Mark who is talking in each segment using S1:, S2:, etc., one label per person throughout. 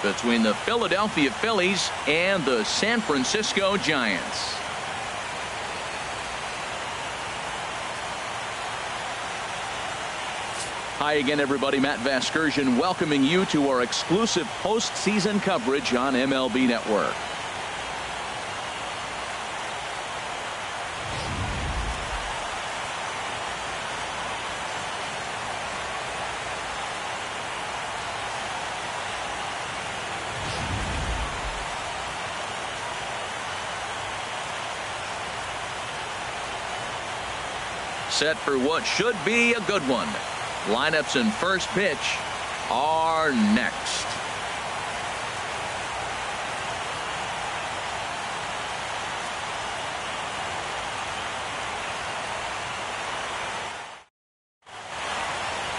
S1: between the Philadelphia Phillies and the San Francisco Giants. Hi again, everybody. Matt Vasgersian welcoming you to our exclusive postseason coverage on MLB Network. Set for what should be a good one. Lineups and first pitch are next.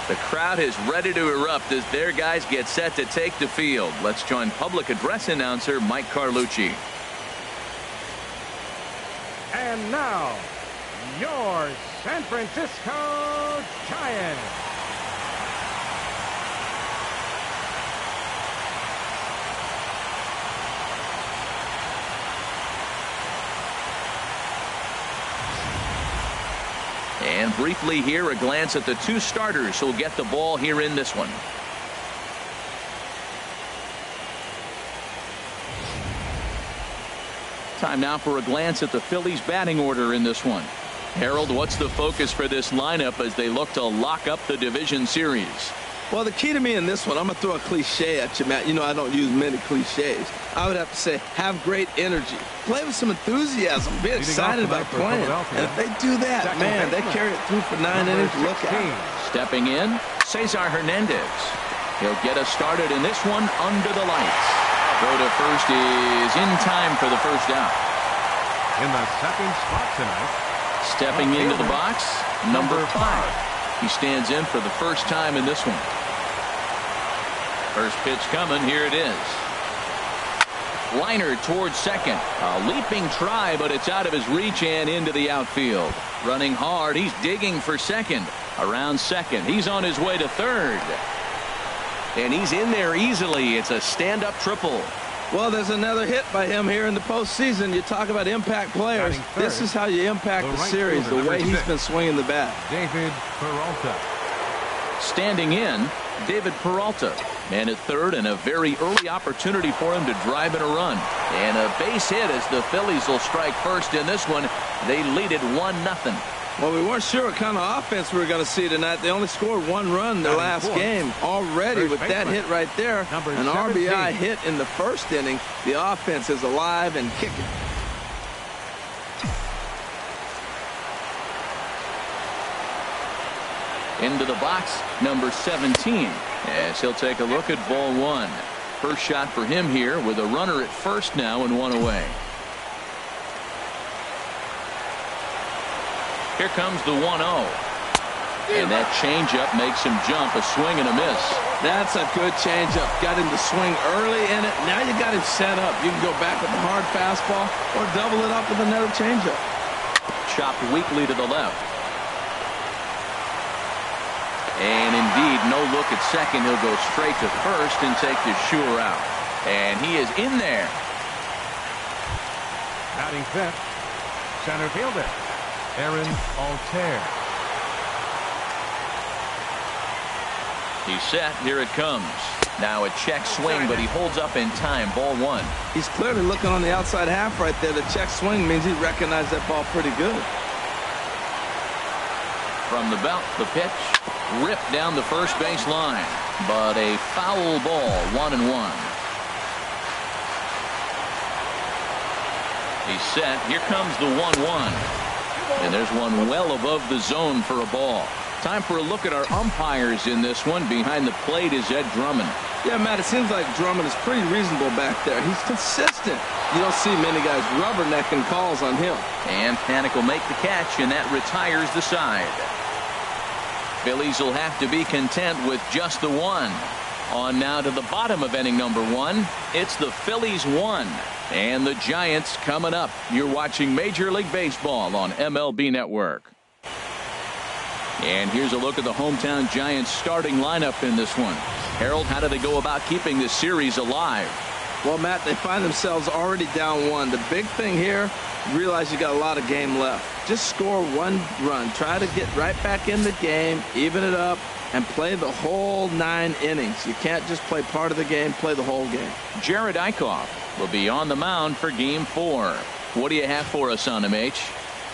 S1: The crowd is ready to erupt as their guys get set to take the field. Let's join public address announcer Mike Carlucci.
S2: And now, your San Francisco Giants.
S1: And briefly here, a glance at the two starters who'll get the ball here in this one. Time now for a glance at the Phillies batting order in this one. Harold, what's the focus for this lineup as they look to lock up the division series?
S3: Well, the key to me in this one, I'm going to throw a cliche at you, Matt. You know I don't use many cliches. I would have to say, have great energy. Play with some enthusiasm. Be excited about playing. And if they do that, man, they carry it through for 9 innings. Look out.
S1: Stepping in, Cesar Hernandez. He'll get us started in this one under the lights. Throw to first is in time for the first out.
S2: In the second spot tonight,
S1: stepping into the box, number 5. He stands in for the first time in this one. First pitch coming. Here it is. Liner towards second. A leaping try, but it's out of his reach and into the outfield. Running hard. He's digging for second. Around second. He's on his way to third. And he's in there easily. It's a stand-up triple.
S3: Well, there's another hit by him here in the postseason. You talk about impact players. This is how you impact the series, the way he's been swinging the bat.
S2: David Peralta.
S1: Standing in, David Peralta. Man at third, and a very early opportunity for him to drive in a run. And a base hit as the Phillies will strike first in this one. They lead it 1-0.
S3: Well, we weren't sure what kind of offense we were going to see tonight. They only scored 1 run in their last game. Already with that hit right there, an RBI hit in the first inning, the offense is alive and kicking.
S1: Into the box, number 17, as he'll take a look at ball 1. First shot for him here with a runner at first now and 1 away. Here comes the 1-0. And that changeup makes him jump. A swing and a miss.
S3: That's a good changeup. Got him to swing early in it. Now you got him set up. You can go back with the hard fastball or double it up with another changeup.
S1: Chopped weakly to the left. And indeed, no look at second. He'll go straight to first and take the sure out. And he is in there.
S2: Batting fifth, center fielder Aaron Altair.
S1: He's set. Here it comes. Now a check swing, but he holds up in time. Ball 1.
S3: He's clearly looking on the outside half right there. The check swing means he recognized that ball pretty good.
S1: From the belt, the pitch ripped down the first base line, but a foul ball. 1-1. He's set. Here comes the 1-1. And there's one well above the zone for a ball. Time for a look at our umpires in this one. Behind the plate is Ed Drummond.
S3: Yeah, Matt, it seems like Drummond is pretty reasonable back there. He's consistent. You don't see many guys rubbernecking calls on him.
S1: And Panic will make the catch, and that retires the side. Phillies will have to be content with just the 1. On now to the bottom of inning number 1. It's the Phillies 1 and the Giants coming up. You're watching Major League Baseball on MLB Network. And here's a look at the hometown Giants starting lineup in this one. Harold, how do they go about keeping this series alive?
S3: Well, Matt, they find themselves already down 1. The big thing here, realize you got a lot of game left. Just score 1 run. Try to get right back in the game, even it up, and play the whole 9 innings. You can't just play part of the game, play the whole game.
S1: Jared Eichhoff will be on the mound for Game 4. What do you have for us on him, H?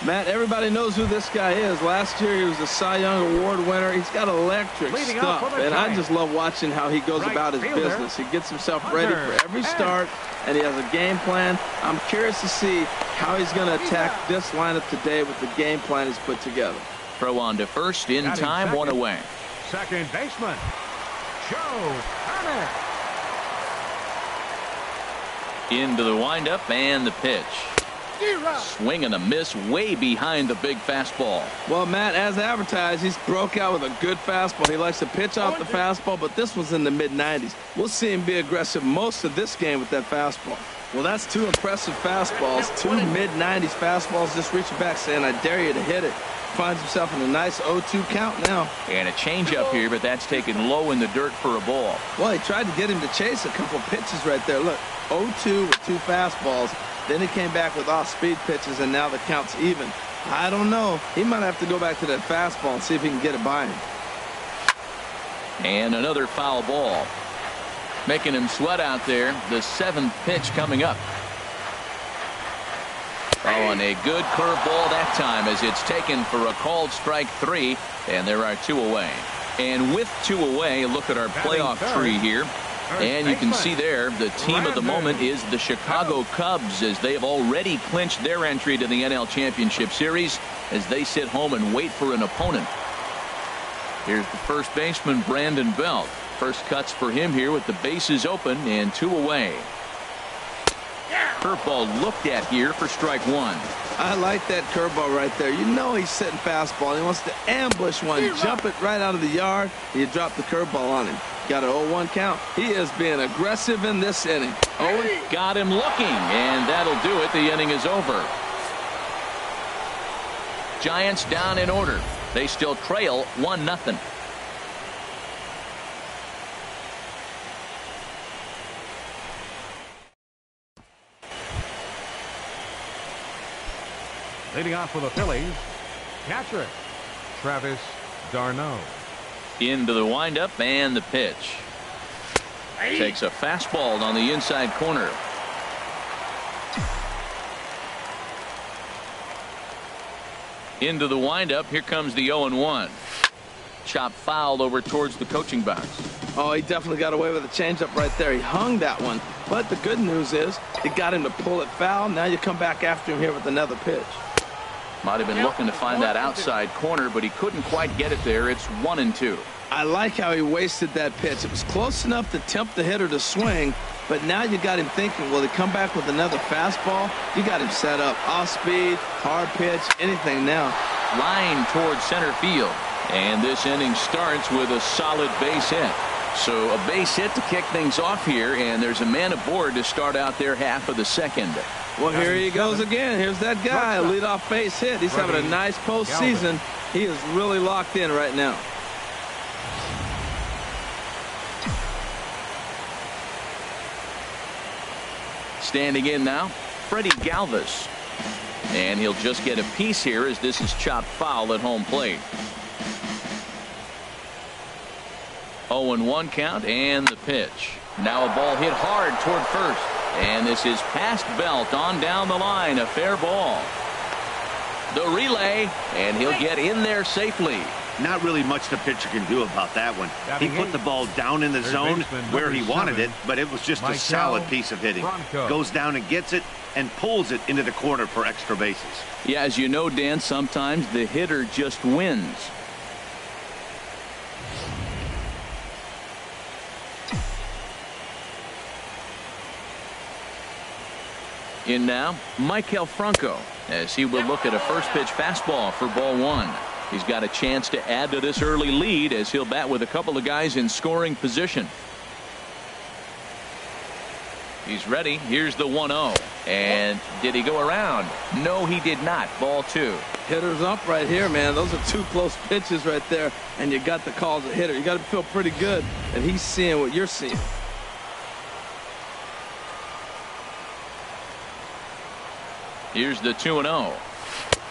S3: Matt, everybody knows who this guy is. Last year, he was the Cy Young Award winner. He's got electric stuff, and I just love watching how he goes about his business. He gets himself ready for every start, and he has a game plan. I'm curious to see how he's going to attack this lineup today with the game plan he's put together.
S1: Throw on to first, in time, 1 away.
S2: Second baseman, Joe Turner.
S1: Into the windup and the pitch. Swing and a miss way behind the big fastball.
S3: Well, Matt, as advertised, he's broke out with a good fastball. He likes to pitch off the fastball, but this was in the mid-90s. We'll see him be aggressive most of this game with that fastball. Well, that's 2 impressive fastballs, 2 mid-90s fastballs, just reaching back saying, I dare you to hit it. Finds himself in a nice 0-2 count now.
S1: And a changeup here, but that's taken low in the dirt for a ball.
S3: Well, he tried to get him to chase a couple pitches right there. Look, 0-2 with 2 fastballs. Then he came back with off-speed pitches, and now the count's even. I don't know. He might have to go back to that fastball and see if he can get it by him.
S1: And another foul ball. Making him sweat out there. The 7th pitch coming up. Oh, and a good curveball that time as it's taken for a called strike 3, and there are 2 away. And with 2 away, look at our playoff tree here. And you can see there the team of the moment is the Chicago Cubs, as they have already clinched their entry to the NL Championship Series as they sit home and wait for an opponent. Here's the first baseman, Brandon Belt. First cuts for him here with the bases open and 2 away. Curveball looked at here for strike 1.
S3: I like that curveball right there. You know he's setting fastball. He wants to ambush one, jump it right out of the yard, and you drop the curveball on him. Got an 0-1 count. He is being aggressive in this inning.
S1: Got him looking, and that'll do it. The inning is over. Giants down in order. They still trail 1-0.
S2: Leading off for the Phillies, catcher, Travis d'Arnaud.
S1: Into the windup and the pitch. Takes a fastball on the inside corner. Into the windup. Here comes the 0-1. Chop fouled over towards the coaching box.
S3: Oh, he definitely got away with a changeup right there. He hung that one. But the good news is it got him to pull it foul. Now you come back after him here with another pitch.
S1: Might have been looking to find that outside corner, but he couldn't quite get it there. It's 1-2.
S3: I like how he wasted that pitch. It was close enough to tempt the hitter to swing, but now you got him thinking, will he come back with another fastball? You got him set up. Off speed, hard pitch, anything now.
S1: Line towards center field. And this inning starts with a solid base hit. So a base hit to kick things off here, and there's a man aboard to start out their half of the second.
S3: Well, here he goes again. Here's that guy, a leadoff base hit. He's having a nice postseason. He is really locked in right now.
S1: Standing in now, Freddie Galvis. And he'll just get a piece here as this is chopped foul at home plate. 0-1 count and the pitch. Now a ball hit hard toward first. And this is past Belt on down the line. A fair ball. The relay, and he'll get in there safely.
S4: Not really much the pitcher can do about that one. He put the ball down in the zone where he wanted it, but it was just a solid piece of hitting. Goes down and gets it and pulls it into the corner for extra bases.
S1: Yeah, as you know, Dan, sometimes the hitter just wins. In now, Michael Franco, as he will look at a first pitch fastball for ball 1. He's got a chance to add to this early lead as he'll bat with a couple of guys in scoring position. He's ready. Here's the 1-0. And did he go around? No, he did not. Ball 2.
S3: Hitter's up right here, man. Those are 2 close pitches right there, and you got the call as a hitter. You got to feel pretty good that he's seeing what you're seeing.
S1: Here's the 2-0.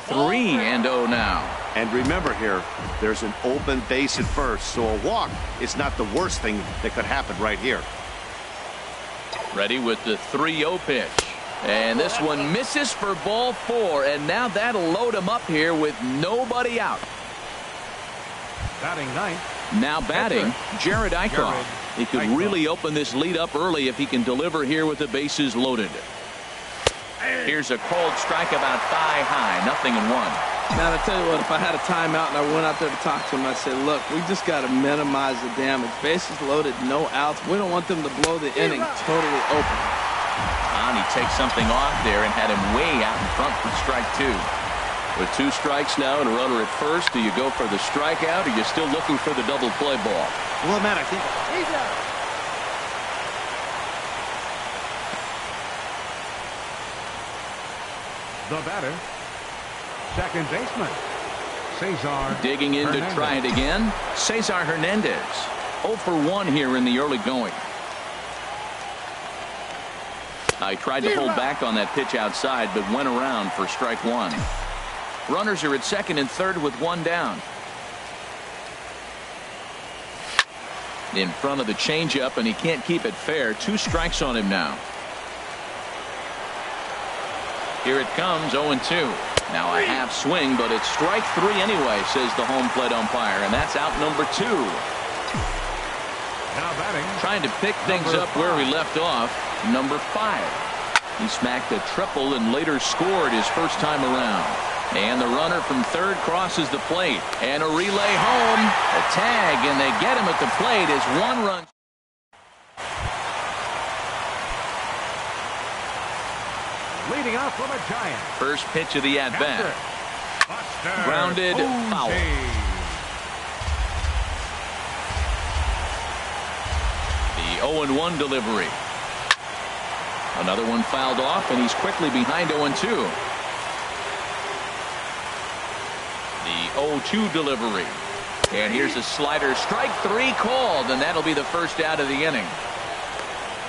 S1: 3-0 now.
S4: And remember here, there's an open base at first, so a walk is not the worst thing that could happen right here.
S1: Ready with the 3-0 pitch. And this one misses for ball 4, and now that'll load him up here with nobody out.
S2: Batting ninth.
S1: Now batting, Jared Eichhoff. He could really open this lead up early if he can deliver here with the bases loaded. Here's a cold strike about thigh high, 0-1.
S3: Man, I tell you what, if I had a timeout and I went out there to talk to him, I'd say, look, we just got to minimize the damage. Bases loaded, no outs. We don't want them to blow the inning totally open.
S1: And he takes something off there and had him way out in front for strike 2. With 2 strikes now and a runner at first, do you go for the strikeout or are you still looking for the double play ball?
S4: Well, man, I think
S2: The batter, second baseman, Cesar
S1: digging in
S2: Hernandez.
S1: to try it again. Cesar Hernandez, 0 for 1 here in the early going. I tried to hold back on that pitch outside, but went around for strike 1. Runners are at second and third with 1 down. In front of the changeup, and he can't keep it fair. 2 strikes on him now. Here it comes, 0-2. Now a half swing, but it's strike 3 anyway, says the home plate umpire, and that's out number 2.
S2: Now batting,
S1: trying to pick things up where he left off, number 5. He smacked a triple and later scored his first time around. And the runner from third crosses the plate, and a relay home, a tag, and they get him at the plate as 1 run.
S2: leading off from a giant.
S1: First pitch of the at-bat. Grounded, foul. The 0-1 delivery. Another one fouled off, and he's quickly behind 0-2. The 0-2 delivery. And here's a slider. Strike 3 called, and that'll be the first out of the inning.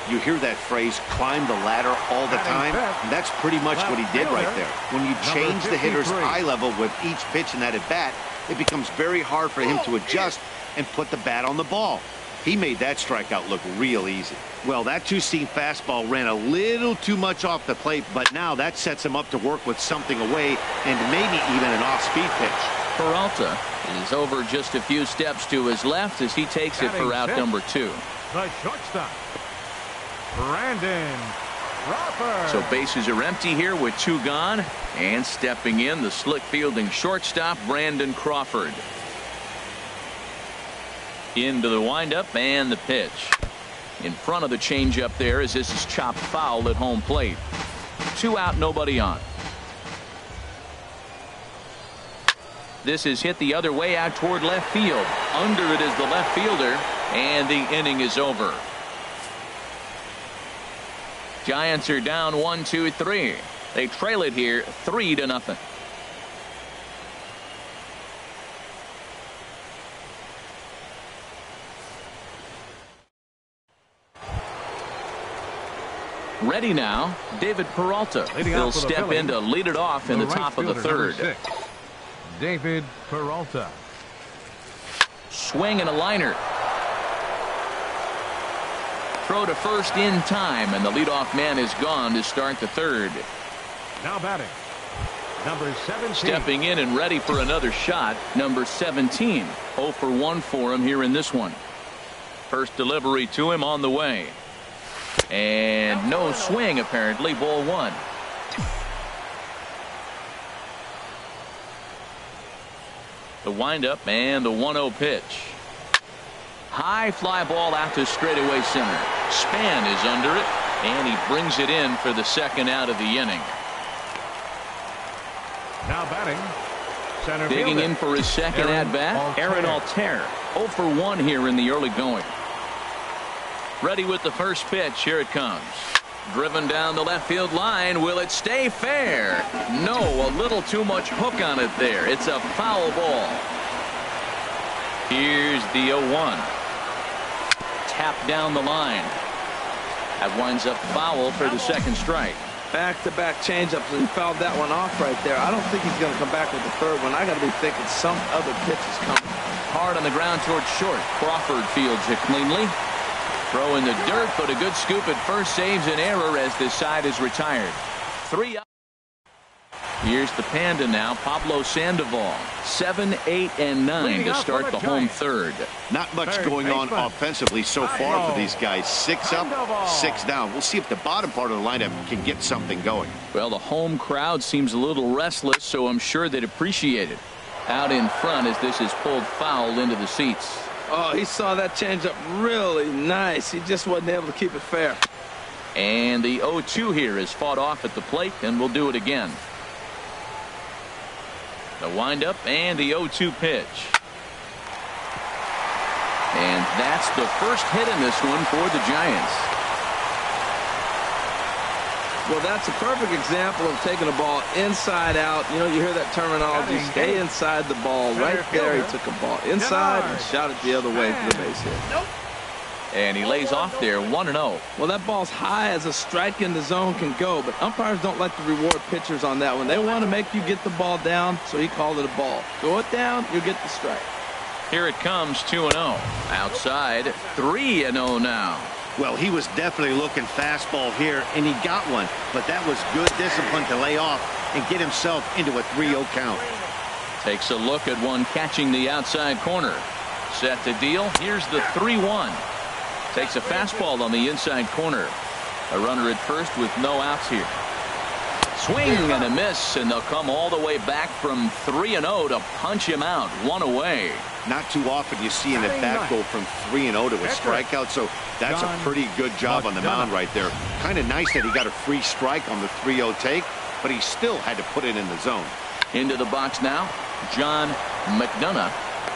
S4: You hear that phrase, climb the ladder all the time, and that's pretty much what he did right there. When you change the hitter's eye level with each pitch in that at-bat, it becomes very hard for him to adjust and put the bat on the ball. He made that strikeout look real easy. Well, that two-seam fastball ran a little too much off the plate, but now that sets him up to work with something away and maybe even an off-speed pitch.
S1: Peralta is over just a few steps to his left as he takes it for out number 2.
S2: The shortstop, Brandon Crawford.
S1: So bases are empty here with 2 gone, and stepping in, the slick fielding shortstop, Brandon Crawford. Into the windup and the pitch. In front of the changeup there as this is chopped foul at home plate. 2 out, nobody on. This is hit the other way out toward left field. Under it is the left fielder, and the inning is over. Giants are down 1-2-3. They trail it here 3-0. Ready now, David Peralta. He'll step in to lead it off in the top of the third.
S2: David Peralta.
S1: Swing and a liner. Throw to first in time, and the leadoff man is gone to start the third.
S2: Now batting, number 17.
S1: Stepping in and ready for another shot, number 17. 0 for 1 for him here in this one. First delivery to him on the way. And no swing, apparently. Ball 1. The windup and the 1-0 pitch. High fly ball out to straightaway center. Span is under it, and he brings it in for the second out of the inning.
S2: Now batting, center
S1: digging
S2: fielder,
S1: in for his second at-bat, Aaron Altair. 0 for 1 here in the early going. Ready with the first pitch. Here it comes. Driven down the left field line. Will it stay fair? No, a little too much hook on it there. It's a foul ball. Here's the 0-1. Tap down the line. That winds up foul for the second strike.
S3: Back-to-back changeups, and he fouled that one off right there. I don't think he's going to come back with the third one. I got to be thinking some other pitch is coming.
S1: Hard on the ground towards short. Crawford fields it cleanly. Throw in the dirt, but a good scoop at first saves an error as this side is retired. 3 up. Here's the Panda now, Pablo Sandoval. 7, 8, and 9 to start the home third.
S4: Not much going on offensively so far for these guys. 6 up, 6 down. We'll see if the bottom part of the lineup can get something going.
S1: Well, the home crowd seems a little restless, so I'm sure they'd appreciate it. Out in front as this is pulled foul into the seats.
S3: Oh, he saw that changeup really nice. He just wasn't able to keep it fair.
S1: And the 0-2 here is fought off at the plate, and we'll do it again. The windup and the 0-2 pitch. And that's the first hit in this one for the Giants.
S3: Well, that's a perfect example of taking a ball inside out. You know, you hear that terminology, stay inside the ball. Right there, he took a ball inside and shot it the other way for the base hit.
S1: And he lays off there 1-0.
S3: Well, that ball's high as a strike in the zone can go, but umpires don't like to reward pitchers on that one. They want to make you get the ball down, so he called it a ball. Go it down, you get the strike.
S1: Here it comes, 2-0. Outside, 3-0 now.
S4: Well, he was definitely looking fastball here, and he got one. But that was good discipline to lay off and get himself into a 3-0 count.
S1: Takes a look at one catching the outside corner. Set to deal. Here's the 3-1. Takes a fastball on the inside corner. A runner at first with no outs here. Swing and a miss, and they'll come all the way back from 3-0 to punch him out. 1 away.
S4: Not too often you see an at-bat go from 3-0 to a strikeout, so that's a pretty good job on the mound right there. Kind of nice that he got a free strike on the 3-0 take, but he still had to put it in the zone.
S1: Into the box now, John McDonough.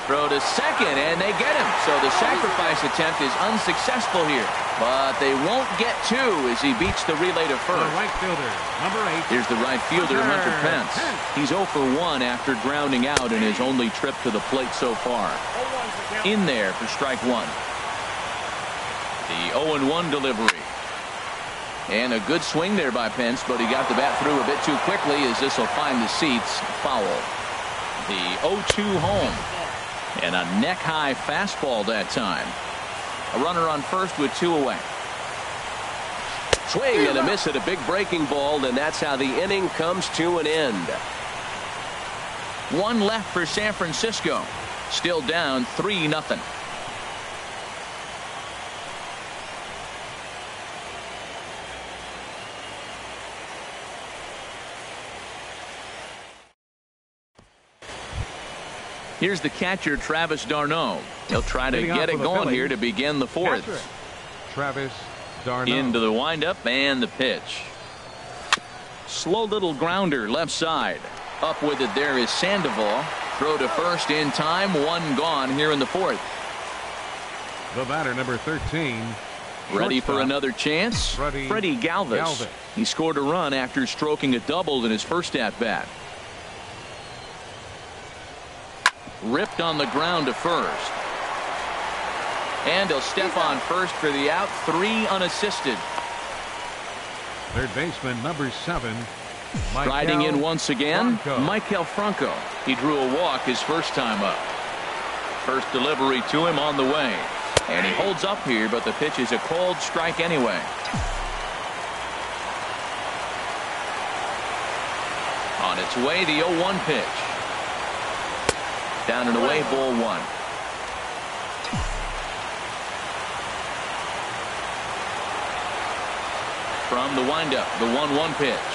S1: Throw to second, and they get him. So the sacrifice attempt is unsuccessful here. But they won't get two as he beats the relay to first.
S2: The right fielder, number 8.
S1: Here's the right fielder, Hunter Pence. He's 0 for 1 after grounding out in his only trip to the plate so far. In there for strike 1. The 0-1 delivery. And a good swing there by Pence, but he got the bat through a bit too quickly as this will find the seats. Foul. The 0-2 home. And a neck-high fastball that time. A runner on first with 2 away. Swing and a miss at a big breaking ball, and that's how the inning comes to an end. 1 left for San Francisco. Still down 3-0. Here's the catcher, Travis d'Arnaud. He'll try to get it going here to begin the 4th.
S2: Travis d'Arnaud.
S1: Into the windup and the pitch. Slow little grounder left side. Up with it there is Sandoval. Throw to first in time. 1 gone here in the 4th.
S2: The batter, number 13.
S1: Ready for another chance? Freddie Galvis. He scored a run after stroking a double in his first at-bat. Ripped on the ground to first. And he'll step on first for the out. 3 unassisted.
S2: Third baseman, number 7.
S1: Striding in once again, Maikel Franco. He drew a walk his first time up. First delivery to him on the way. And he holds up here, but the pitch is a called strike anyway. On its way, the 0-1 pitch. Down and away, ball 1. From the windup, the 1-1 pitch.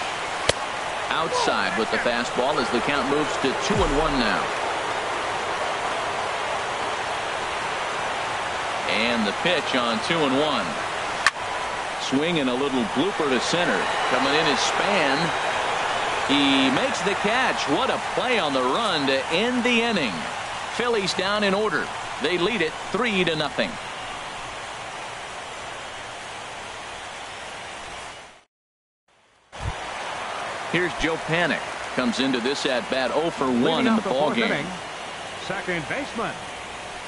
S1: Outside with the fastball as the count moves to 2-1 now. And the pitch on 2-1. Swing and a little blooper to center. Coming in his span. He makes the catch. What a play on the run to end the inning. Phillies down in order. They lead it 3-0. Here's Joe Panic. Comes into this at bat 0 for 1 in the ball game.
S2: Second baseman,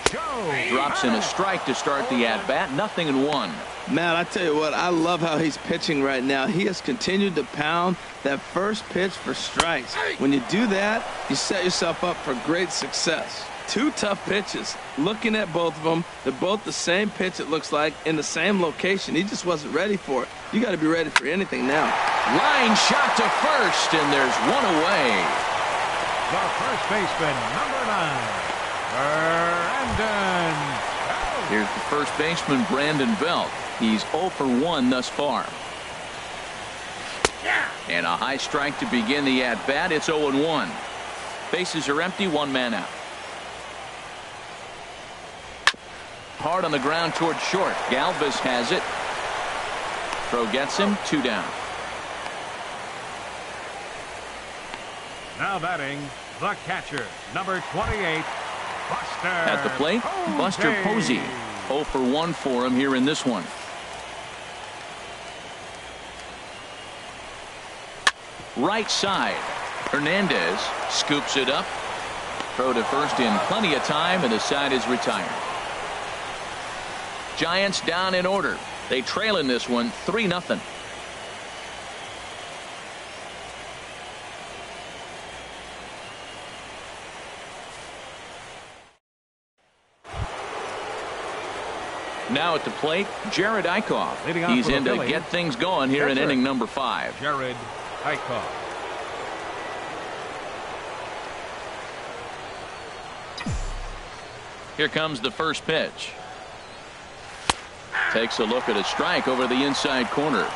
S2: Joe.
S1: Drops in a strike to start the at bat. 0-1.
S3: Man, I tell you what, I love how he's pitching right now. He has continued to pound that first pitch for strikes. When you do that, you set yourself up for great success. 2 tough pitches. Looking at both of them, they're both the same pitch, it looks like, in the same location. He just wasn't ready for it. You got to be ready for anything now.
S1: Line shot to first, and there's one away.
S2: The first baseman, number 9, Brandon.
S1: Here's the first baseman, Brandon Belt. He's 0 for 1 thus far. And a high strike to begin the at-bat. It's 0-1. Bases are empty, 1 man out. Hard on the ground toward short. Galvis has it. Throw gets him. 2 down.
S2: Now batting, the catcher, number 28, Buster.
S1: At the plate, Buster Posey. 0 for 1 for him here in this one. Right side. Hernandez scoops it up. Throw to first in plenty of time, and the side is retired. Giants down in order. They trail in this one 3-0. Now at the plate, Jared Eichhoff. He's in to get things going here in inning number 5.
S2: Jared Eichhoff.
S1: Here comes the first pitch. Takes a look at a strike over the inside corner.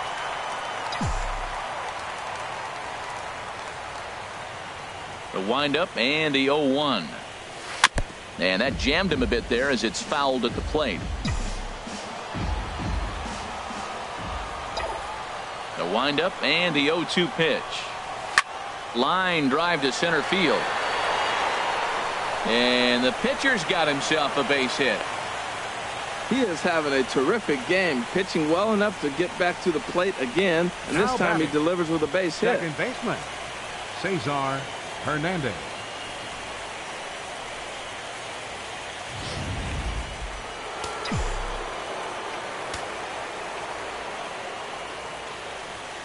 S1: The windup and the 0-1. And that jammed him a bit there as it's fouled at the plate. The windup and the 0-2 pitch. Line drive to center field. And the pitcher's got himself a base hit.
S3: He is having a terrific game, pitching well enough to get back to the plate again, and this time he delivers with a base hit.
S2: Second baseman, Cesar Hernandez.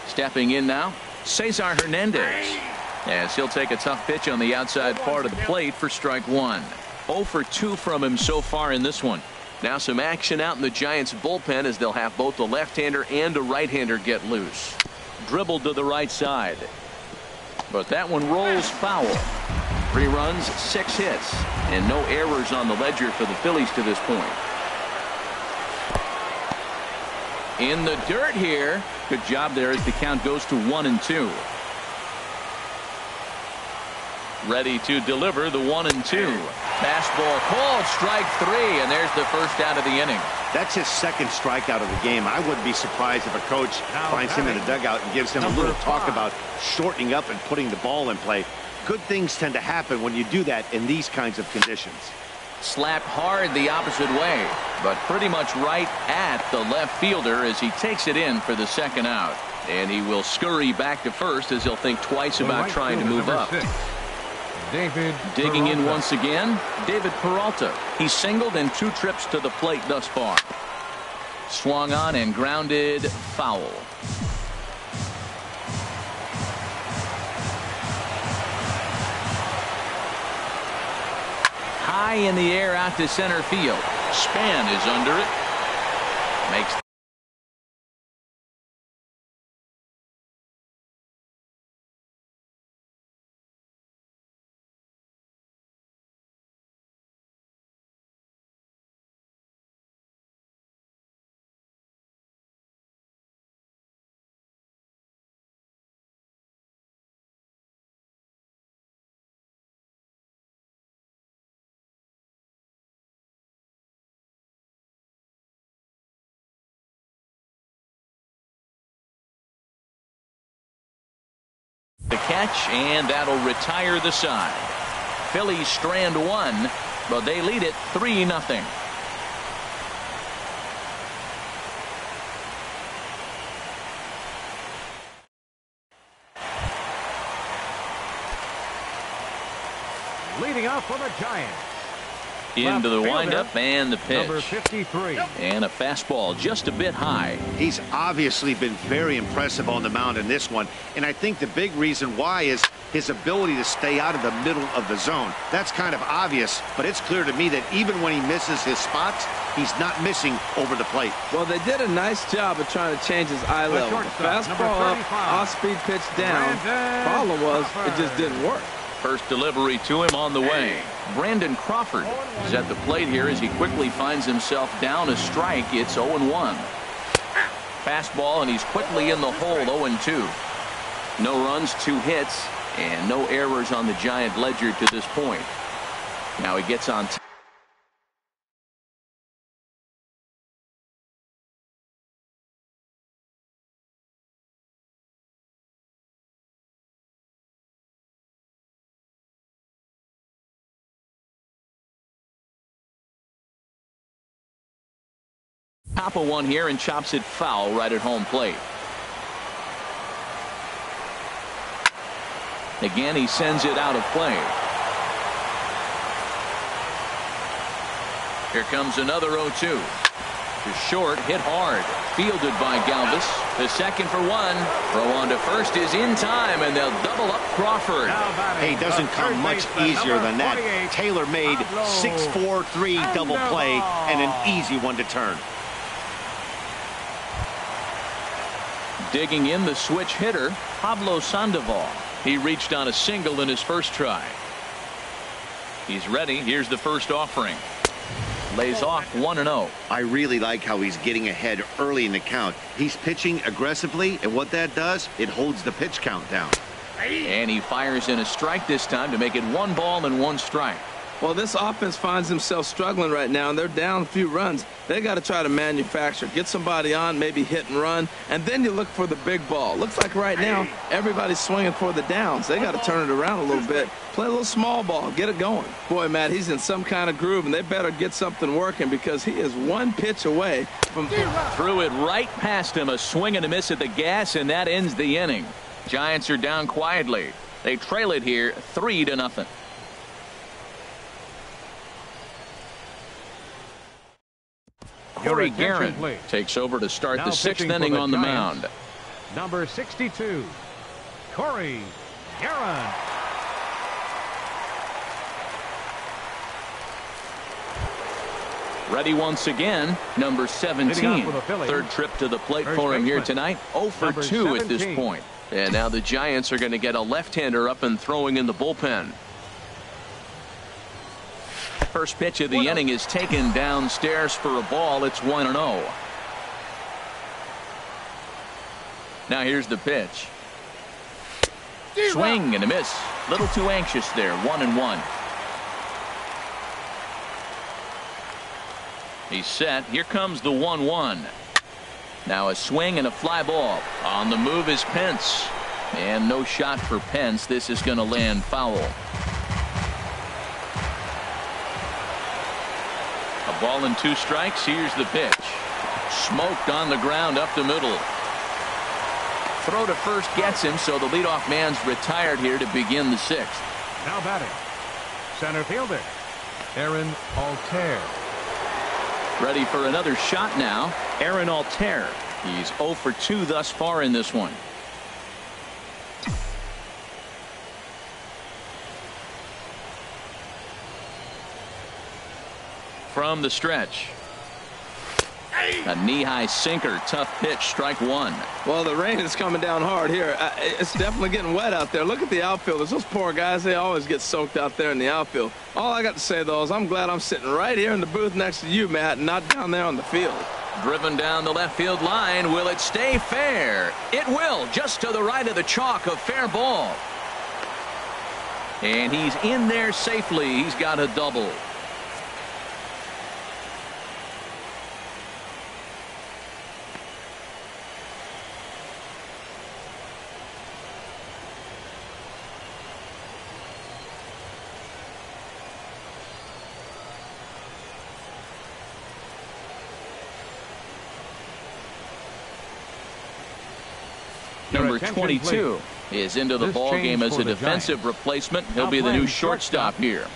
S1: Stepping in now, Cesar Hernandez. As he'll take a tough pitch on the outside part of the plate for strike 1. 0 for 2 from him so far in this one. Now some action out in the Giants bullpen as they'll have both the left-hander and a right-hander get loose. Dribbled to the right side. But that one rolls foul. 3 runs, 6 hits, and no errors on the ledger for the Phillies to this point. In the dirt here. Good job there as the count goes to 1-2. Ready to deliver the 1-2. Fastball called, strike 3, and there's the first out of the inning.
S4: That's his second strikeout of the game. I wouldn't be surprised if a coach finds him in the dugout and gives him a little talk about shortening up and putting the ball in play. Good things tend to happen when you do that in these kinds of conditions.
S1: Slapped hard the opposite way, but pretty much right at the left fielder as he takes it in for the second out. And he will scurry back to first as he'll think twice about trying to move up. Digging in once again, David Peralta. He singled in 2 trips to the plate thus far. Swung on and grounded foul. High in the air out to center field. Span is under it. Makes the catch, and that'll retire the side. Phillies strand 1, but they lead it 3-0.
S2: Leading off for the Giants.
S1: Into the windup and the
S2: Number
S1: pitch.
S2: 53.
S1: And a fastball just a bit high.
S4: He's obviously been very impressive on the mound in this one, and I think the big reason why is his ability to stay out of the middle of the zone. That's kind of obvious, but it's clear to me that even when he misses his spots, he's not missing over the plate.
S3: Well, they did a nice job of trying to change his eye level. The fastball up, off-speed pitch down. Problem was, it just didn't work.
S1: First delivery to him on the way. Brandon Crawford is at the plate here as he quickly finds himself down a strike. It's 0-1. Fastball, and he's quickly in the hole, 0-2. No runs, 2 hits, and no errors on the Giant ledger to this point. Now he gets on top. Top of one here and chops it foul right at home plate. Again, he sends it out of play. Here comes another 0-2. To short, hit hard. Fielded by Galvis. The second for 1. Throw on to first is in time, and they'll double up Crawford.
S4: Hey, it doesn't come much easier than that. Taylor made 6-4-3 double play and an easy one to turn.
S1: Digging in the switch hitter, Pablo Sandoval. He reached on a single in his first try. He's ready. Here's the first offering. Lays off 1-0.
S4: I really like how he's getting ahead early in the count. He's pitching aggressively, and what that does, it holds the pitch count down.
S1: And he fires in a strike this time to make it 1 ball and 1 strike.
S3: Well, this offense finds themselves struggling right now, and they're down a few runs. They got to try to manufacture, get somebody on, maybe hit and run, and then you look for the big ball. Looks like right now everybody's swinging for the downs. They got to turn it around a little bit, play a little small ball, get it going. Boy, Matt, he's in some kind of groove, and they better get something working because he is 1 pitch away from.
S1: Threw it right past him, a swing and a miss at the gas, and that ends the inning. Giants are down quietly. They trail it here 3-0. Corey Guerin takes over to start the 6th inning on the mound.
S2: Number 62, Corey Guerin.
S1: Ready once again, number 17. Third trip to the plate for him here tonight. 0 for 2 at this point. And now the Giants are going to get a left-hander up and throwing in the bullpen. First pitch of the inning is taken downstairs for a ball. It's 1-0. Now here's the pitch. Swing and a miss. Little too anxious there. 1-1. He's set. Here comes the 1-1. Now a swing and a fly ball. On the move is Pence. And no shot for Pence. This is going to land foul. A ball and 2 strikes. Here's the pitch. Smoked on the ground up the middle. Throw to first gets him, so the leadoff man's retired here to begin the 6th.
S2: Now batting, center fielder Aaron Altair.
S1: Ready for another shot now. Aaron Altair. He's 0 for 2 thus far in this one. From the stretch. A knee-high sinker. Tough pitch. Strike 1.
S3: Well, the rain is coming down hard here. It's definitely getting wet out there. Look at the outfielders. Those poor guys, they always get soaked out there in the outfield. All I got to say, though, is I'm glad I'm sitting right here in the booth next to you, Matt, and not down there on the field.
S1: Driven down the left field line. Will it stay fair? It will. Just to the right of the chalk. A fair ball. And he's in there safely. He's got a double. Number 22, is into the
S2: This
S1: ball game
S2: change
S1: as
S2: for
S1: a
S2: the
S1: defensive
S2: Giants.
S1: replacement. He'll
S2: Now
S1: be the new
S2: playing
S1: shortstop here.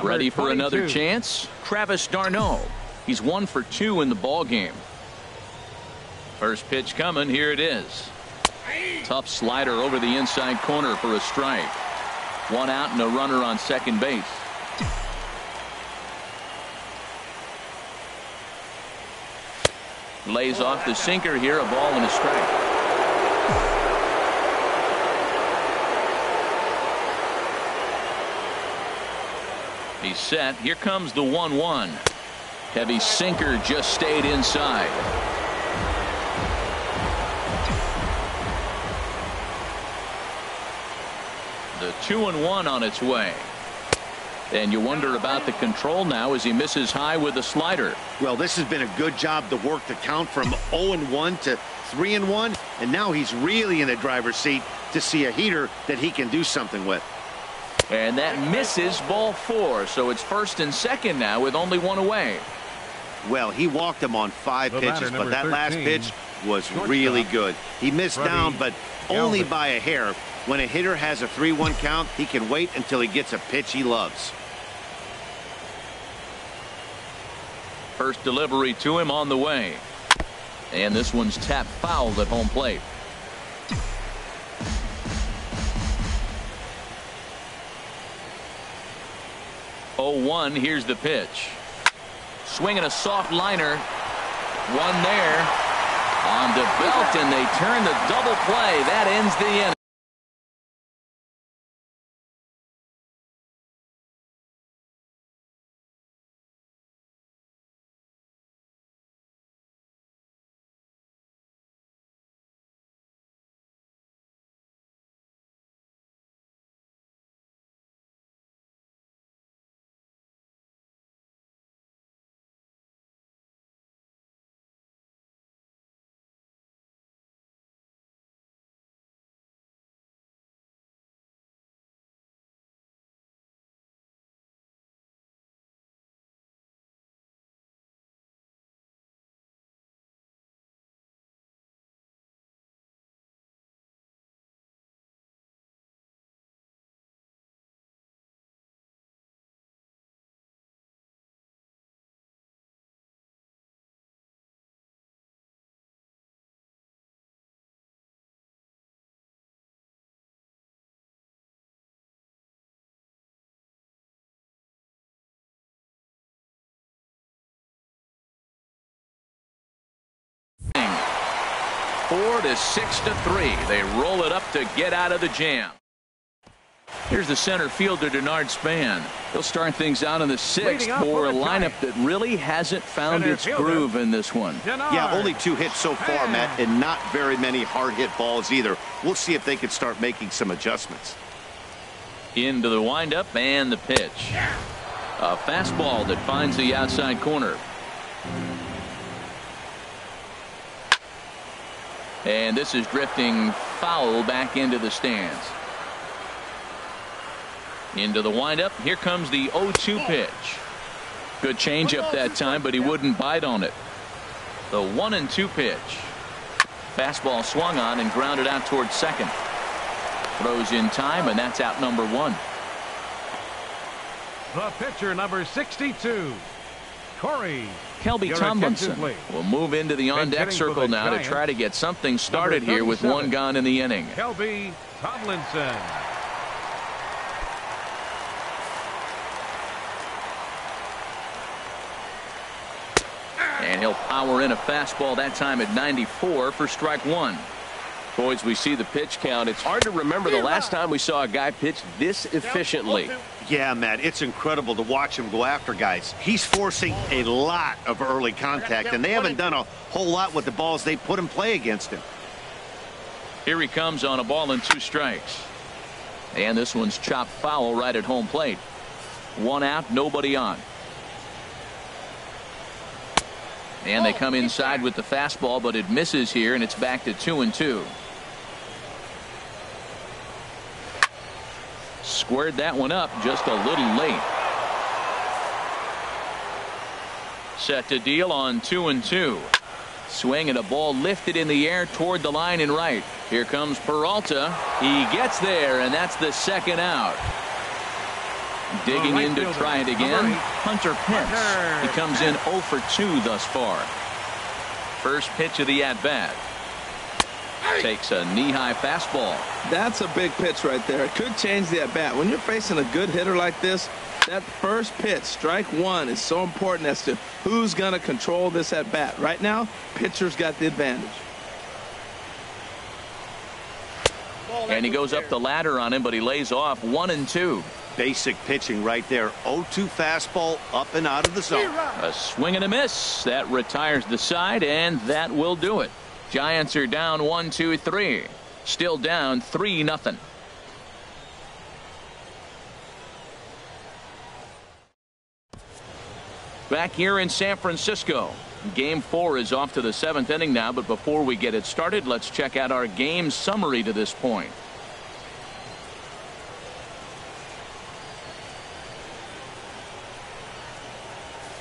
S1: Ready for another chance? Travis d'Arnaud. He's 1 for 2 in the ball game. First pitch coming. Here it is. Tough slider over the inside corner for a strike. 1 out and a runner on second base. Lays off the sinker here. A ball and a strike. He's set. Here comes the 1-1. Heavy sinker just stayed inside. The 2-1 on its way. And you wonder about the control now as he misses high with a slider.
S4: Well, this has been a good job to work the count from 0-1 to 3-1. And now he's really in the driver's seat to see a heater that he can do something with.
S1: And that misses, ball 4. So it's first and second now with only 1 away.
S4: Well, he walked him on 5 pitches, but that
S2: 13,
S4: last pitch was really good. He missed down, but only by a hair. When a hitter has a 3-1 count, he can wait until he gets a pitch he loves.
S1: First delivery to him on the way. And this one's tapped foul at home plate. Oh, 1. Here's the pitch. Swinging a soft liner. One there. On to Belt, and they turn the double play. That ends the inning. 4 to 6 to 3. They roll it up to get out of the jam. Here's the center fielder, Denard Span. He'll start things out in the 6th for a lineup that really hasn't found its groove in this one.
S4: Yeah, only 2 hits so far, Matt, and not very many hard hit balls either. We'll see if they can start making some adjustments.
S1: Into the windup and the pitch. A fastball that finds the outside corner. And this is drifting foul back into the stands. Into the windup. Here comes the 0-2 pitch. Good changeup that time, but he wouldn't bite on it. The 1-2 pitch. Fastball swung on and grounded out towards second. Throws in time, and that's out number 1.
S2: The pitcher, number 62, Corey.
S1: Kelby Tomlinson will move into the on-deck circle now to try to get something started here with 1 gone in the inning.
S2: Kelby Tomlinson.
S1: And he'll power in a fastball that time at 94 for strike 1. Boys, we see the pitch count. It's hard to remember the last time we saw a guy pitch this efficiently.
S4: Yeah, Matt, it's incredible to watch him go after guys. He's forcing a lot of early contact, and they haven't done a whole lot with the balls they put in play against him.
S1: Here he comes on a ball and 2 strikes. And this one's chopped foul right at home plate. 1 out, nobody on. And they come inside with the fastball, but it misses here, and it's back to 2-2. Squared that one up just a little late. Set to deal on 2-2. Swing and a ball lifted in the air toward the line and right. Here comes Peralta. He gets there, and that's the 2nd out. Digging in to try it again, Hunter Pence. He comes in 0 for 2 thus far. First pitch of the at-bat. Takes a knee-high fastball.
S3: That's a big pitch right there. It could change the at-bat. When you're facing a good hitter like this, that first pitch, strike 1, is so important as to who's going to control this at-bat. Right now, pitcher's got the advantage.
S1: And he goes up the ladder on him, but he lays off 1-2.
S4: Basic pitching right there. 0-2 fastball up and out of the zone.
S1: A swing and a miss. That retires the side, and that will do it. Giants are down 1-2-3. Still down 3-0. Back here in San Francisco. Game 4 is off to the 7th inning now, but before we get it started, let's check out our game summary to this point.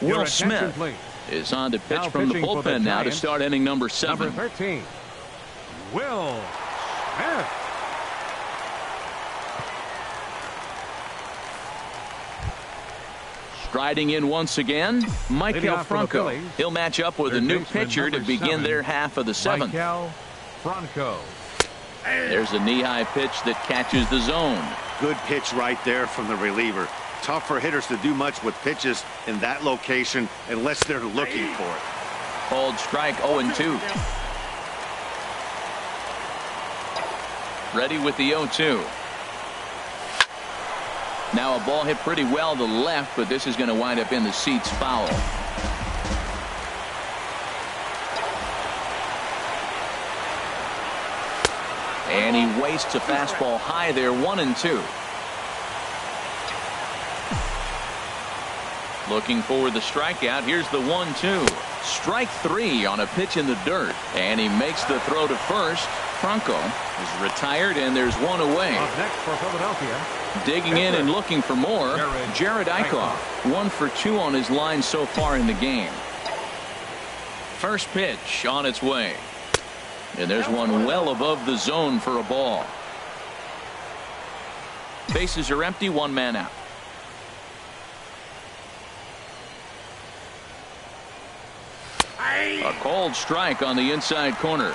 S1: Will Smith is on to pitch from the bullpen now to start inning number 7.
S2: Number 13, Will Smith.
S1: Striding in once again, Michael Franco. He'll match up with a new pitcher to begin their half of the 7th.
S2: Michael Franco.
S1: There's a knee-high pitch that catches the zone.
S4: Good pitch right there from the reliever. Tough for hitters to do much with pitches in that location unless they're looking for it.
S1: Called strike 0-2. Ready with the 0-2. Now a ball hit pretty well to the left, but this is going to wind up in the seats foul. And he wastes a fastball high there, 1-2. Looking for the strikeout. Here's the 1-2. Strike 3 on a pitch in the dirt. And he makes the throw to first. Franco is retired, and there's one away.
S2: Up next for Philadelphia.
S1: Digging in and looking for more, Jared Eichhoff. 1 for 2 on his line so far in the game. First pitch on its way. And there's one well above the zone for a ball. Bases are empty, 1 man out. A called strike on the inside corner.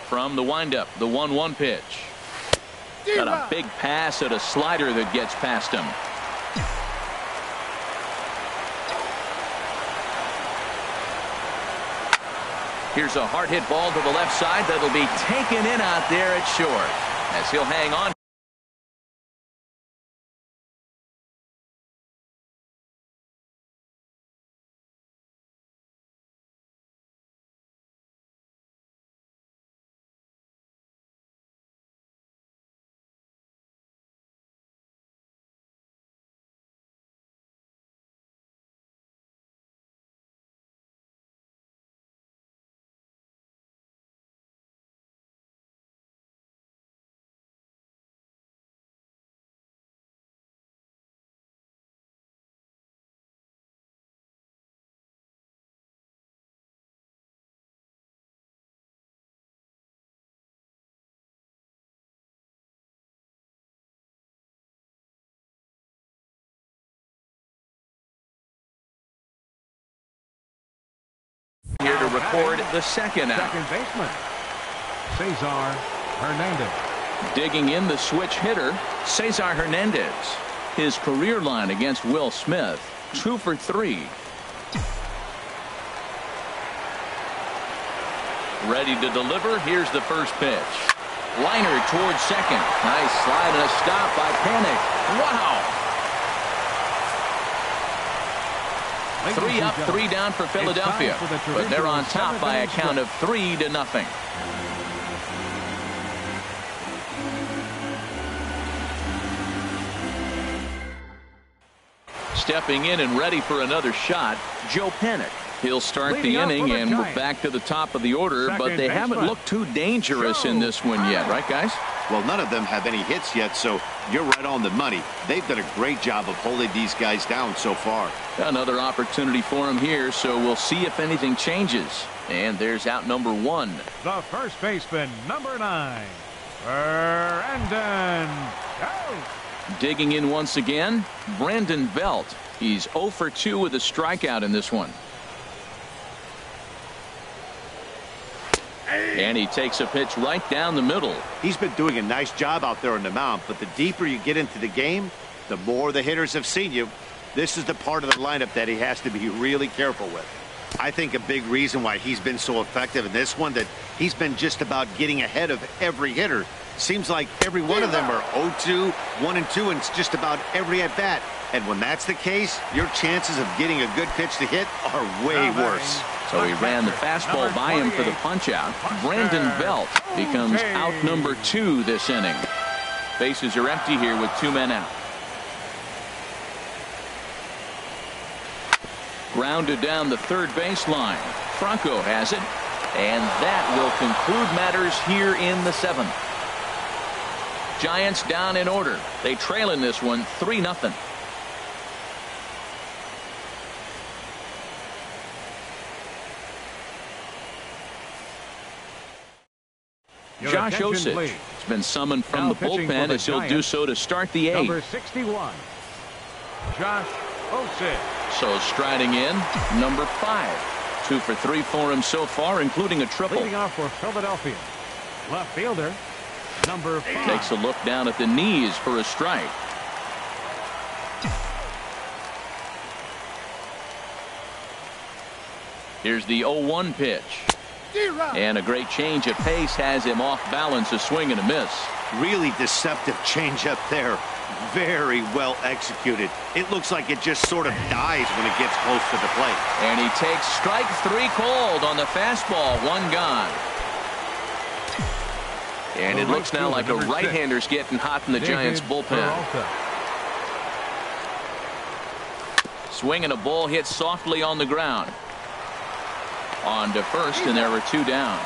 S1: From the windup, the 1-1 pitch. Got a big pass at a slider that gets past him. Here's a hard hit ball to the left side that'll be taken in out there at short as he'll hang on. Here to record the second out.
S2: Second baseman, Cesar Hernandez.
S1: Digging in the switch hitter, Cesar Hernandez. His career line against Will Smith, 2 for 3. Ready to deliver. Here's the first pitch. Liner towards second. Nice slide and a stop by Panic. Wow. 3 up, 3 down for Philadelphia, but they're on top by a count of 3-0. Stepping in and ready for another shot, Joe Panic. He'll start the inning, and we're back to the top of the order, but they haven't looked too dangerous in this one yet, right, guys?
S4: Well, none of them have any hits yet, so you're right on the money. They've done a great job of holding these guys down so far.
S1: Another opportunity for him here, so we'll see if anything changes. And there's out number 1.
S2: The first baseman, number 9, Brandon Belt.
S1: Digging in once again, Brandon Belt. He's 0 for 2 with a strikeout in this one. And he takes a pitch right down the middle.
S4: He's been doing a nice job out there on the mound, but the deeper you get into the game, the more the hitters have seen you. This is the part of the lineup that he has to be really careful with. I think a big reason why he's been so effective in this one, that he's been just about getting ahead of every hitter. Seems like every one of them are 0-2, 1-2, and it's just about every at-bat. And when that's the case, your chances of getting a good pitch to hit are way worse.
S1: So he ran the fastball by him for the punch-out. Brandon Belt becomes out number 2 this inning. Bases are empty here with 2 men out. Grounded down the third baseline. Franco has it. And that will conclude matters here in the 7th. Giants down in order. They trail in this one 3-0. Josh Osich has been summoned from the bullpen as he'll do so to start the 8th.
S2: Number 61, Josh Osich.
S1: So striding in, number 5. 2 for 3 for him so far, including a triple.
S2: Leading off for Philadelphia, left fielder, number 5.
S1: Takes a look down at the knees for a strike. Here's the 0-1 pitch. And a great change of pace has him off balance, a swing and a miss.
S4: Really deceptive changeup there. Very well executed. It looks like it just sort of dies when it gets close to the plate.
S1: And he takes strike 3 called on the fastball. 1 gone. And it looks now like a right-hander's getting hot in the Giants bullpen. Swinging a ball hit softly on the ground. On to first, and there were 2 down.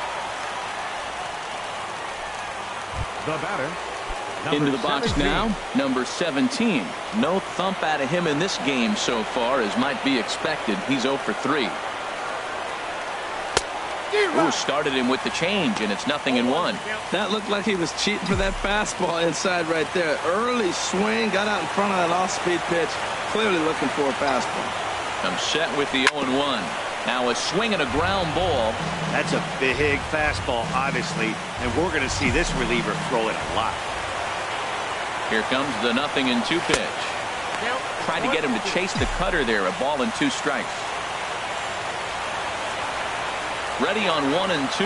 S2: The batter,
S1: into the box 17. Now, number 17. No thump out of him in this game so far, as might be expected. He's 0 for 3. Ooh, started him with the change, and it's 0-1.
S3: That looked like he was cheating for that fastball inside right there. Early swing, got out in front of that off-speed pitch. Clearly looking for a fastball.
S1: I'm set with the 0-1. Now a swing and a ground ball.
S4: That's a big fastball, obviously, and we're going to see this reliever throw it a lot.
S1: Here comes the 0-2 pitch. Tried to get him to chase the cutter there. A ball and 2 strikes. Ready on 1-2.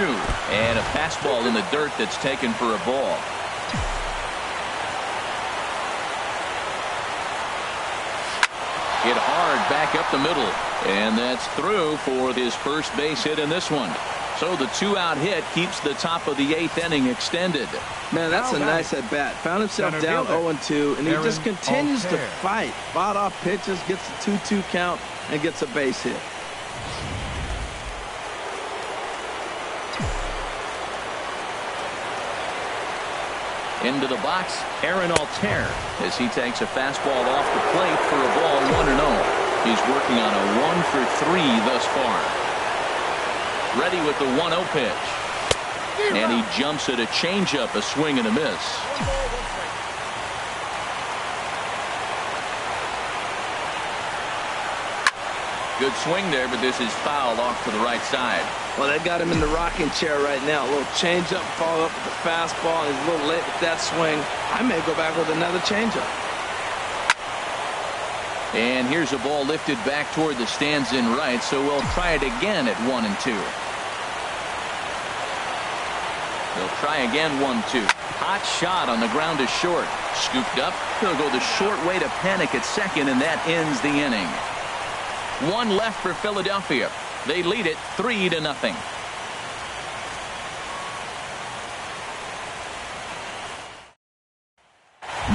S1: And a fastball in the dirt that's taken for a ball. Hit hard back up the middle. And that's through for his first base hit in this one. So the 2-out hit keeps the top of the 8th inning extended.
S3: Man, that's a nice at bat. Found himself down 0-2, and he just continues to fight. Fought off pitches, gets a 2-2 count, and gets a base hit.
S1: Into the box, Aaron Altair, as he takes a fastball off the plate for a ball 1-0. He's working on a 1-for-3 thus far. Ready with the 1-0 pitch. And he jumps at a changeup, a swing and a miss. Good swing there, but this is fouled off to the right side.
S3: Well, they got him in the rocking chair right now. A little changeup, follow up with the fastball. He's a little late with that swing. I may go back with another changeup.
S1: And here's a ball lifted back toward the stands in right, so we'll try it again at 1-2. They'll try again 1-2. Hot shot on the ground to short. Scooped up. He'll go the short way to panic at second, and that ends the inning. One left for Philadelphia. They lead it 3-0.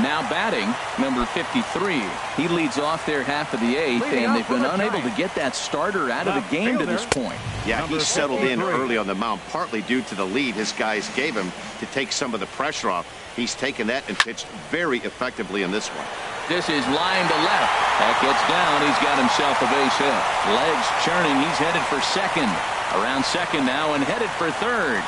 S1: Now batting, number 53. He leads off their half of the 8th, and they've been unable to get that starter out of the game to this point.
S4: Yeah, he settled in early on the mound, partly due to the lead his guys gave him to take some of the pressure off. He's taken that and pitched very effectively in this one.
S1: This is line to left. That gets down. He's got himself a base hit. Legs churning. He's headed for second. Around second now and headed for third.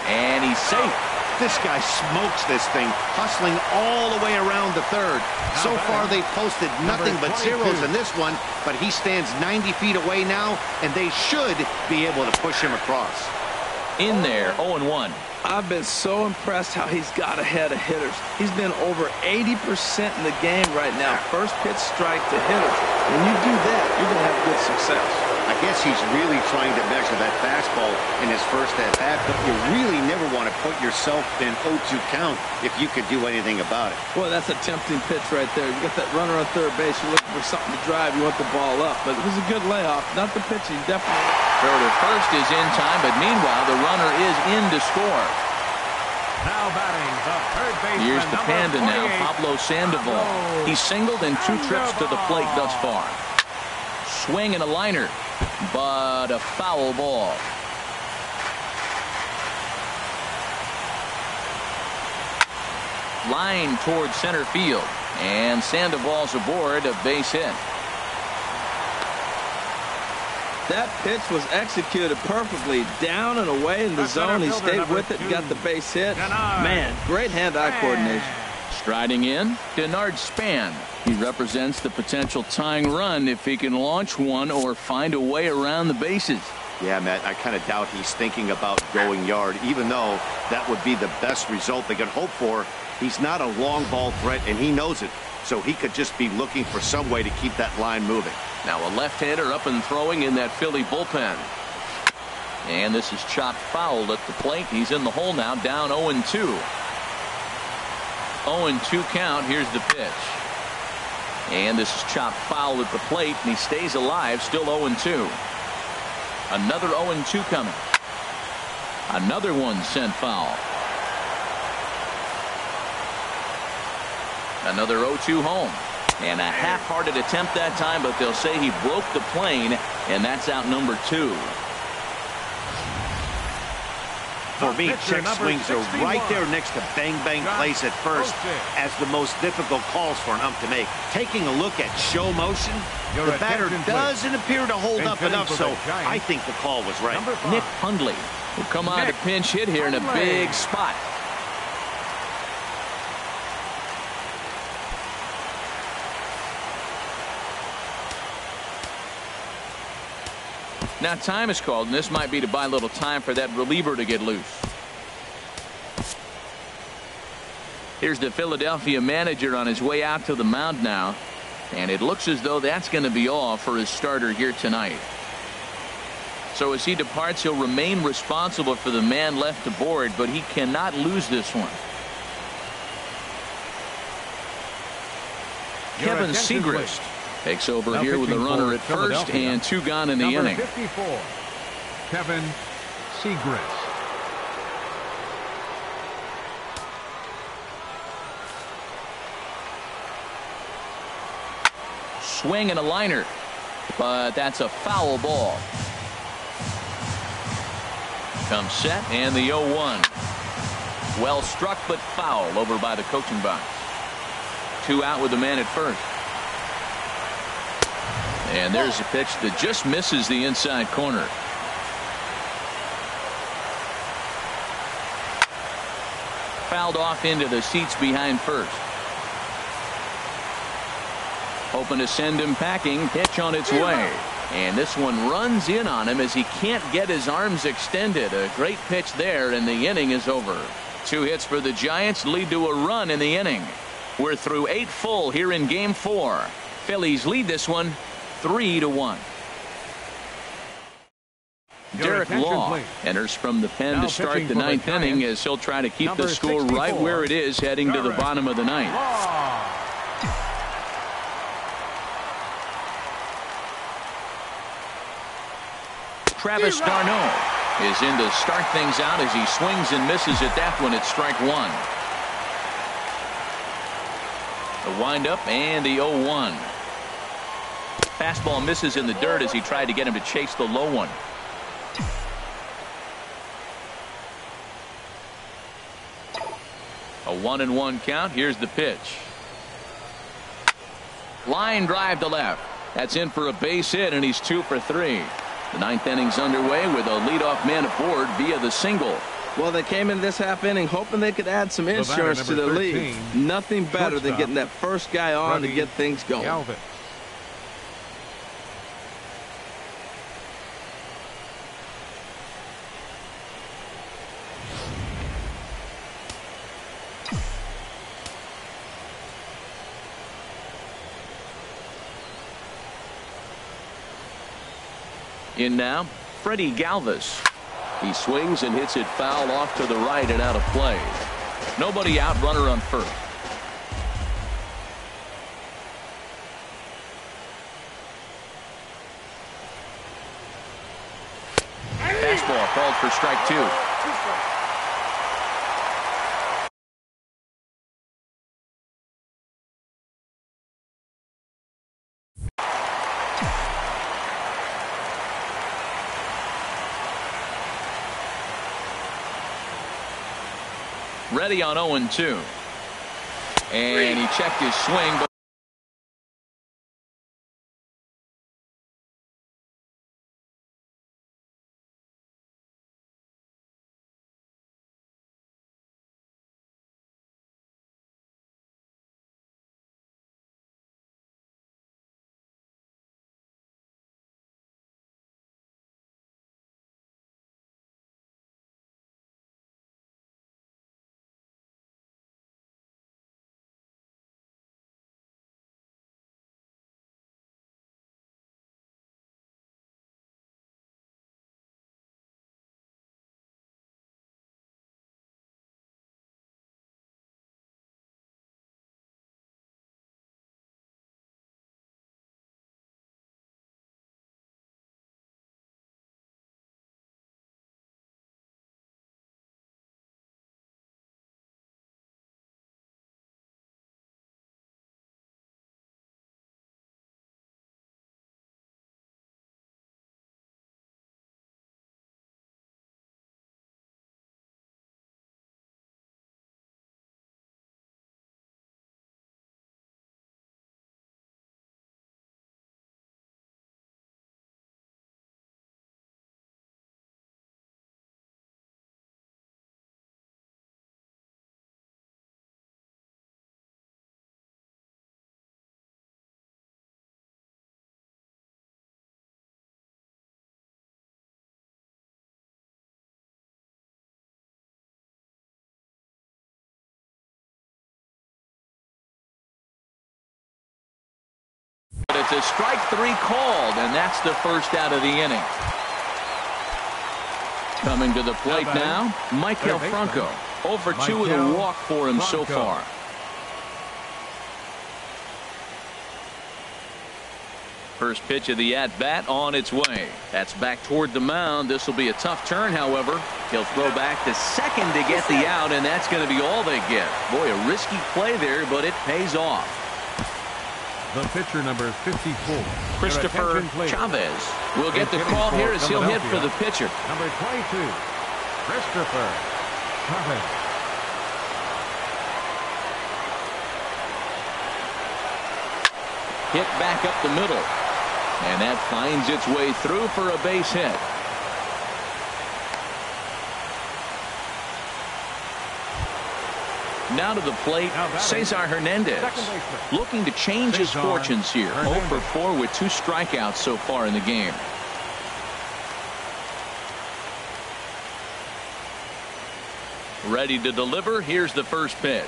S1: And he's safe.
S4: This guy smokes this thing, hustling all the way around the third. So far, they've posted nothing but zeros in this one, but he stands 90 feet away now, and they should be able to push him across.
S1: In there, 0-1.
S3: I've been so impressed how he's got ahead of hitters. He's been over 80% in the game right now. First pitch strike to hitters. When you do that, you're going to have good success.
S4: I guess he's really trying to measure that fastball in his first at-bat, but you really never want to put yourself in 0-2 count if you could do anything about it.
S3: Boy, that's a tempting pitch right there. You got that runner on third base. You're looking for something to drive. You want the ball up. But it was a good layoff. Not the pitching, definitely.
S1: Throw to first is in time, but meanwhile, the runner is in to score.
S2: Now batting the third baseman.
S1: Here's the Panda now, Pablo Sandoval. He's singled in 2 trips to the plate thus far. Swing and a liner, but a foul ball. Line toward center field, and Sandoval's aboard, a base hit.
S3: That pitch was executed perfectly. Down and away in the zone. He stayed with it and got the base hit. Man, great hand-eye coordination.
S1: Striding in, Denard Span. He represents the potential tying run if he can launch one or find a way around the bases.
S4: Yeah, Matt, I kind of doubt he's thinking about going yard, even though that would be the best result they could hope for. He's not a long ball threat, and he knows it. So he could just be looking for some way to keep that line moving.
S1: Now a left-hander up and throwing in that Philly bullpen. And this is chopped foul at the plate. He's in the hole now, down 0-2. 0-2 count. Here's the pitch. And this is chopped foul at the plate, and he stays alive, still 0-2. Another 0-2 coming. Another one sent foul. Another 0-2 home. And a half-hearted attempt that time, but they'll say he broke the plane, and that's out number 2.
S4: For me, check swings are right there next to bang-bang plays at first as the most difficult calls for an ump to make. Taking a look at show motion, the batter doesn't appear to hold up enough, so I think the call was right.
S1: Nick Hundley will come on to pinch hit here in a big spot. Now time is called, and this might be to buy a little time for that reliever to get loose. Here's the Philadelphia manager on his way out to the mound now, and it looks as though that's going to be all for his starter here tonight. So as he departs, he'll remain responsible for the man left to board, but he cannot lose this one. Kevin Segrist takes over here with a runner at first and 2 gone in the inning.
S2: 54, Kevin Segrist.
S1: Swing and a liner, but that's a foul ball. Comes set and the 0-1. Well struck but foul over by the coaching box. 2 out with the man at first. And there's a pitch that just misses the inside corner. Fouled off into the seats behind first. Hoping to send him packing. Pitch on its way. And this one runs in on him as he can't get his arms extended. A great pitch there, and the inning is over. 2 hits for the Giants lead to a run in the inning. We're through 8 full here in Game 4. Phillies lead this one 3-1. Derek Law enters from the pen to start the 9th inning as he'll try to keep the score right where it is heading to the bottom of the 9th. Travis d'Arnaud is in to start things out as he swings and misses at that one at strike 1. The windup and the 0-1. Fastball misses in the dirt as he tried to get him to chase the low one. A 1-1 count. Here's the pitch. Line drive to left. That's in for a base hit, and he's 2 for 3. The 9th inning's underway with a leadoff man aboard via the single.
S3: Well, they came in this half inning hoping they could add some insurance to the lead. Nothing better than getting that first guy on to get things going.
S2: Galvin.
S1: In now, Freddie Galvis. He swings and hits it foul off to the right and out of play. Nobody out, runner on first. Fastball called for strike 2. Ready on 0-2. And he checked his swing, but it's a strike 3 called, and that's the first out of the inning. Coming to the plate now, Michael Franco. 0 for 2 with a walk for him so far. First pitch of the at-bat on its way. That's back toward the mound. This will be a tough turn, however. He'll throw back to second to get the out, and that's going to be all they get. Boy, a risky play there, but it pays off.
S2: The pitcher, number 54.
S1: Christopher Chavez will get the call here as he'll hit for the pitcher.
S2: Number 22, Christopher Chavez.
S1: Hit back up the middle. And that finds its way through for a base hit. Now to the plate, Cesar Hernandez. Looking to change his fortunes here. 0 for 4 with 2 strikeouts so far in the game. Ready to deliver. Here's the first pitch.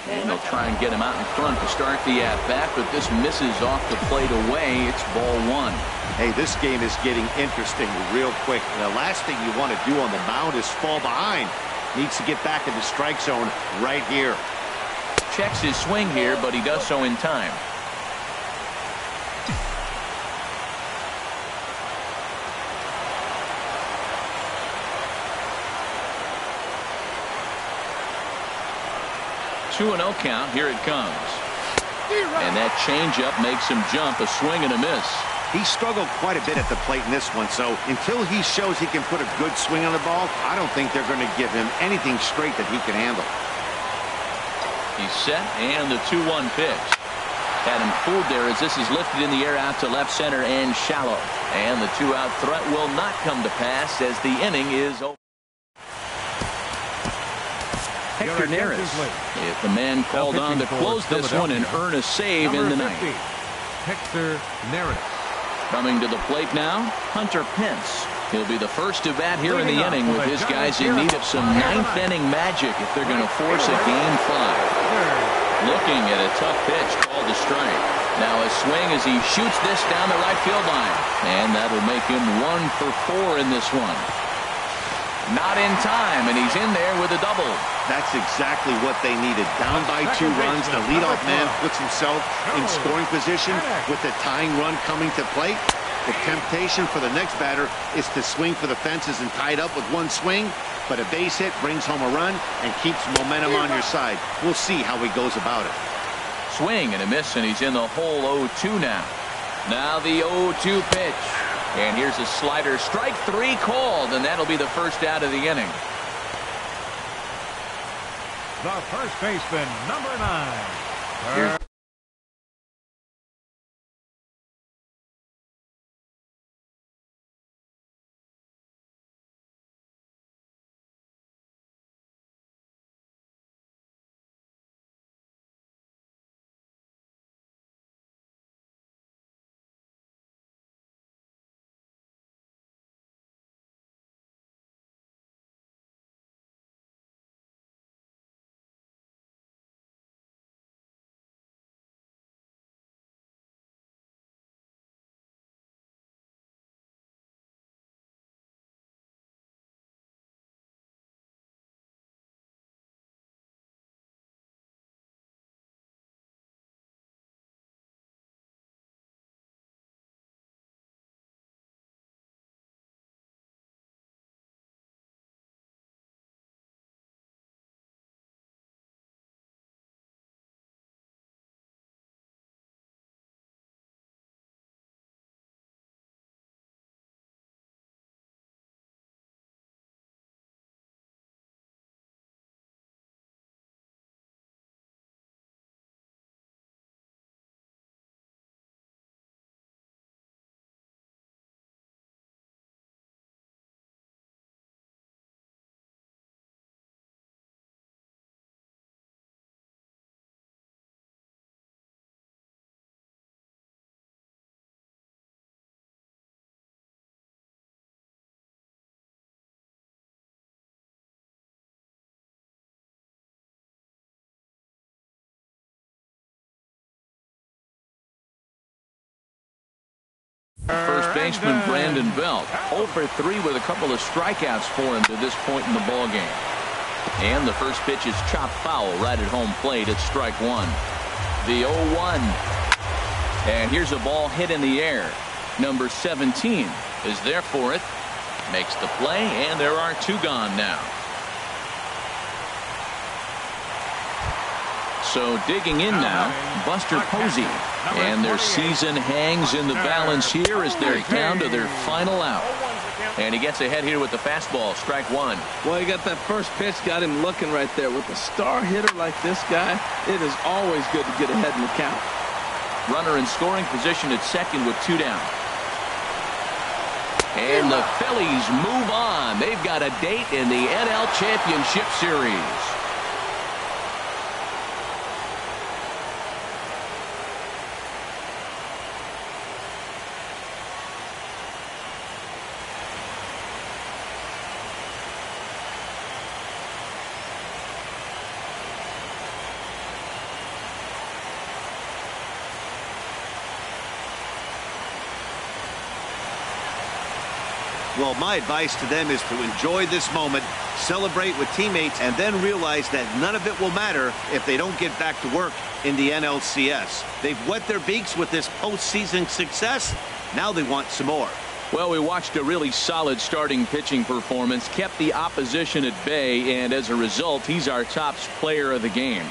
S1: And they'll try and get him out in front to start the at-bat, but this misses off the plate away. It's ball 1.
S4: Hey, this game is getting interesting real quick. The last thing you want to do on the mound is fall behind. Needs to get back in the strike zone right here.
S1: Checks his swing here, but he does so in time. Two and 0 count. Here it comes. And that changeup makes him jump. A swing and a miss.
S4: He struggled quite a bit at the plate in this one, so until he shows he can put a good swing on the ball, I don't think they're going to give him anything straight that he can handle.
S1: He's set, and the 2-1 pitch. Had him fooled there as this is lifted in the air out to left center and shallow. And the 2-out threat will not come to pass as the inning is over. Hector Neris is the man called on to close this one and earn a save in the ninth.
S2: Hector Neris.
S1: Coming to the plate now, Hunter Pence. He'll be the first to bat here in the inning with his guys in need of some ninth-inning magic if they're going to force a Game 5. Looking at a tough pitch called a strike. Now a swing as he shoots this down the right field line. And that'll make him 1 for 4 in this one. Not in time, and he's in there with a double.
S4: That's exactly what they needed. Down by 2 runs, the leadoff man puts himself in scoring position with the tying run coming to plate. The temptation for the next batter is to swing for the fences and tie it up with 1 swing, but a base hit brings home a run and keeps momentum on your side. We'll see how he goes about it.
S1: Swing and a miss, and he's in the hole 0-2 now. Now the 0-2 pitch. And here's a slider. Strike 3 called, and that'll be the first out of the inning.
S2: The first baseman, number 9.
S1: First baseman Brandon Belt. 0 for 3 with a couple of strikeouts for him to this point in the ball game. And the first pitch is chopped foul right at home plate. It's strike one. The 0-1. And here's a ball hit in the air. Number 17 is there for it. Makes the play, and there are 2 gone now. So digging in now, Buster Posey. And their season hangs in the balance here as they're down to their final out. And he gets ahead here with the fastball, strike one.
S3: Well, he got that first pitch, got him looking right there. With a star hitter like this guy, it is always good to get ahead in the count.
S1: Runner in scoring position at second with 2 down. And the Phillies move on. They've got a date in the NL Championship Series.
S4: Well, my advice to them is to enjoy this moment, celebrate with teammates, and then realize that none of it will matter if they don't get back to work in the NLCS. They've wet their beaks with this postseason success. Now they want some more.
S1: Well, we watched a really solid starting pitching performance, kept the opposition at bay, and as a result, he's our top player of the game.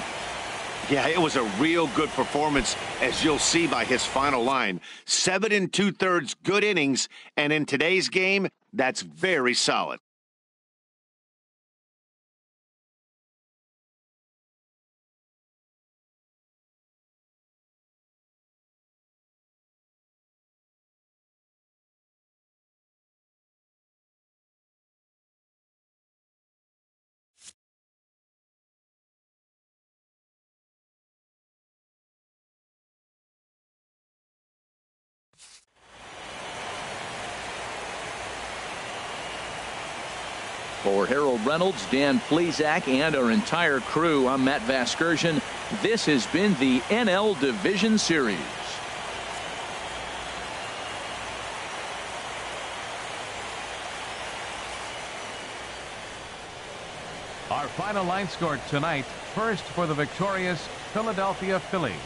S4: Yeah, it was a real good performance, as you'll see by his final line. 7 2/3 good innings, and in today's game, that's very solid.
S1: For Harold Reynolds, Dan Plesac, and our entire crew, I'm Matt Vasgersian. This has been the NL Division Series.
S2: Our final line score tonight. First for the victorious Philadelphia Phillies.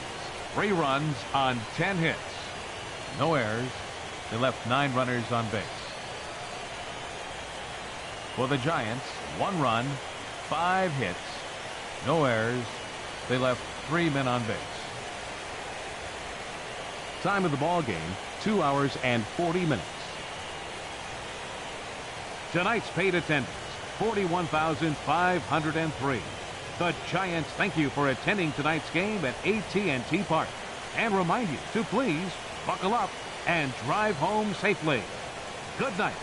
S2: 3 runs on 10 hits. No errors. They left 9 runners on base. For the Giants, 1 run, 5 hits, no errors. They left 3 men on base. Time of the ball game, 2 hours and 40 minutes. Tonight's paid attendance, 41,503. The Giants thank you for attending tonight's game at AT&T Park and remind you to please buckle up and drive home safely. Good night.